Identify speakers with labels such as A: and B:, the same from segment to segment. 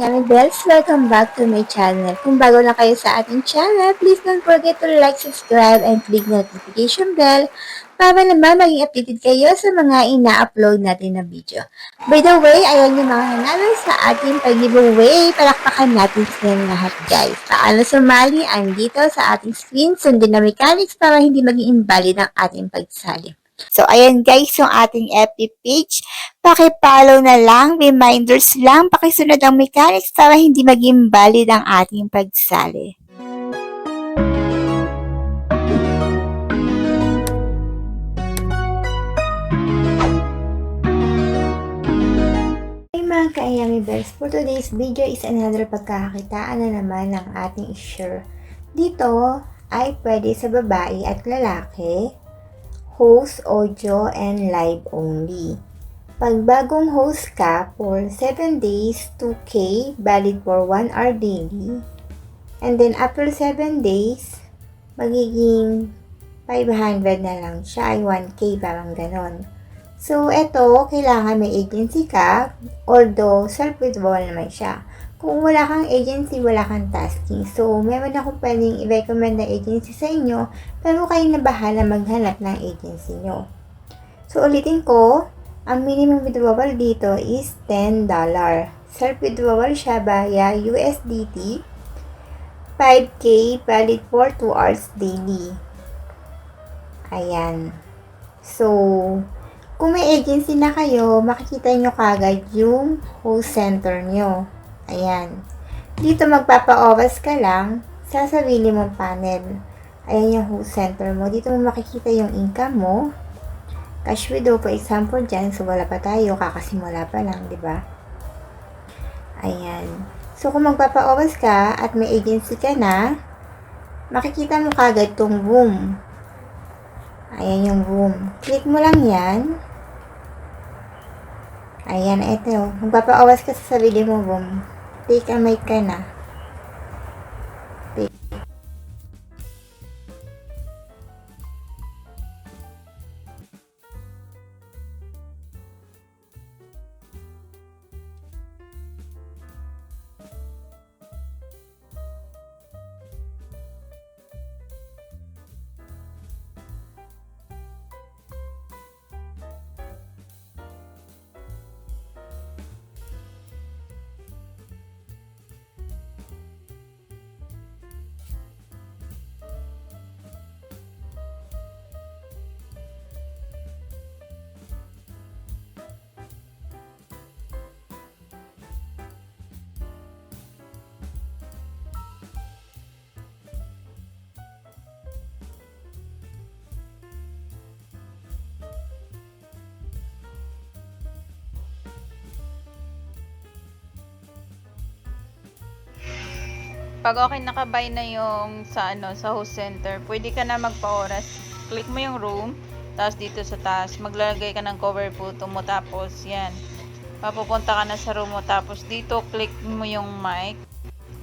A: Yummy Bells, welcome back to my channel. Kung bago na kayo sa ating channel, please don't forget to like, subscribe, and click the notification bell para naman maging updated kayo sa mga ina-upload natin na video. By the way, ayan yung mga nanalo sa ating pag-giveaway. Palakpakan natin silang lahat, guys. Paano sumali? Andito sa ating screen. Sundin na mechanics para hindi maging invalid ang ating pagsali. So, ayan guys, yung ating FB page. Paki-follow na lang, reminders lang, pakisunod ang mechanics para hindi maging valid ang ating pagsali. Hey mga ka-Yummy Bells, for today's video is another pagkakakitaan na naman ng ating i-share. Dito ay pwede sa babae at lalaki, host, audio, and live only. Pag bagong host ka for 7 days, 2K, valid for 1 hour daily. And then after 7 days, magiging 500 na lang siya, ay 1K, parang ganon. So, eto, kailangan may agency ka, although self-withdrawal naman siya. Kung wala kang agency, wala kang tasking. So, meron akong pwedeng i-recommend na agency sa inyo, pero kayo na bahala maghanap ng agency nyo. So, ulitin ko, ang minimum withdrawal dito is $10. Self-withdrawal siya via USDT, 5K, valid for 2 hours daily. Ayan. So, kung may agency na kayo, makikita nyo kagad yung host center nyo. Ayan. Dito magpapa-oras ka lang sa sarili mong panel. Ayan yung host center mo. Dito mo makikita yung income mo. Cash withdraw, for example dyan. So, wala pa tayo. Kakasimula pa lang, di ba? Ayan. So, kung magpapa-oras ka at may agency ka na, makikita mo kagad tong room. Ayan yung room. Click mo lang yan. Ayan, eto. Magpapa-oras ka sa sarili mo room. Take a mic ka na.
B: Pag okay nakabay na yung sa host center, pwede ka na magpa-oras. Click mo yung room, tapos dito sa taas, maglalagay ka ng cover photo mo, tapos yan. Papupunta ka na sa room mo, tapos dito click mo yung mic.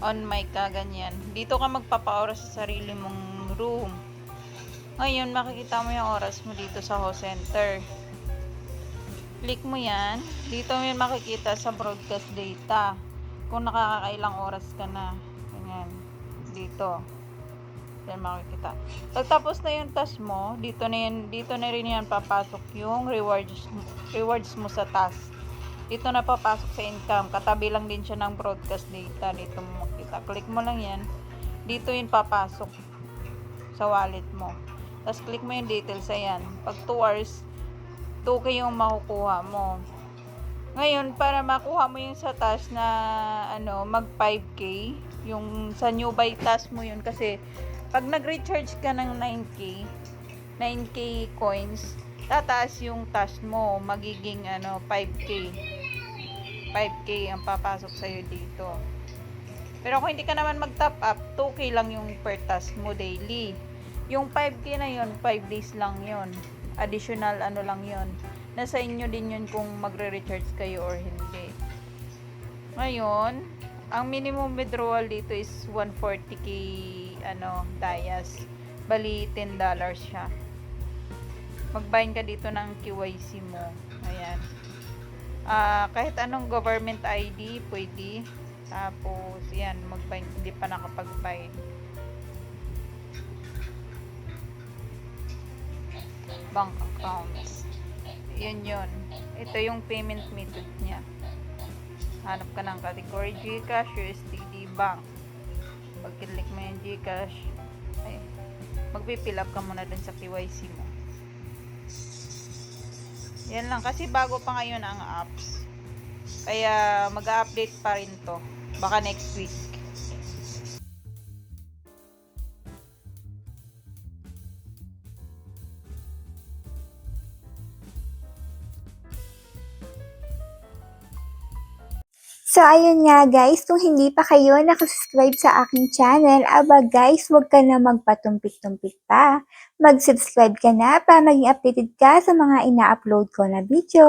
B: On mic ka, ganyan. Dito ka magpapa-oras sa sarili mong room. Ngayon, makikita mo yung oras mo dito sa host center. Click mo yan. Dito mo yung makikita sa broadcast data. Kung nakakailang oras ka na. Ganyan. Dito. Yan makikita. Pagtapos na yung task mo, dito na rin yan papasok yung rewards mo sa task. Dito na papasok sa income. Katabi lang din siya ng broadcast data. Dito mo makita. Click mo lang yan. Dito yung papasok sa wallet mo. Tapos click mo yung details. Ayan. Pag 2 hours, 2K yung makukuha mo. Ngayon, para makuha mo yung sa task na mag 5K, yung sa new buy task mo yun, kasi pag nag-recharge ka ng 9K coins, tataas yung task mo, magiging 5K ang papasok sa'yo dito. Pero kung hindi ka naman mag-top up, 2K lang yung per task mo daily. Yung 5K na yun, 5 days lang yun. Additional lang yun. Nasa inyo din yun kung magre-recharge kayo or hindi. Ngayon, ang minimum withdrawal dito is 140k dayas. Bali $10 siya. Mag-bind ka dito ng KYC mo. Ayan. Kahit anong government ID pwede. Tapos, yan, mag-bind, hindi pa nakapag-bind. Bank accounts. Yun. Ito yung payment method niya. Hanap ka ng category GCash, USDD, bank. Pag click mo yung GCash, ay, magpipill up ka muna dun sa KYC mo. Yan lang, kasi bago pa ngayon ang apps. Kaya mag-update pa rin to. Baka next week.
A: So, ayun nga guys, kung hindi pa kayo nakasubscribe sa aking channel, aba guys, huwag ka na magpatumpik-tumpik pa. Mag-subscribe ka na para maging updated ka sa mga ina-upload ko na video.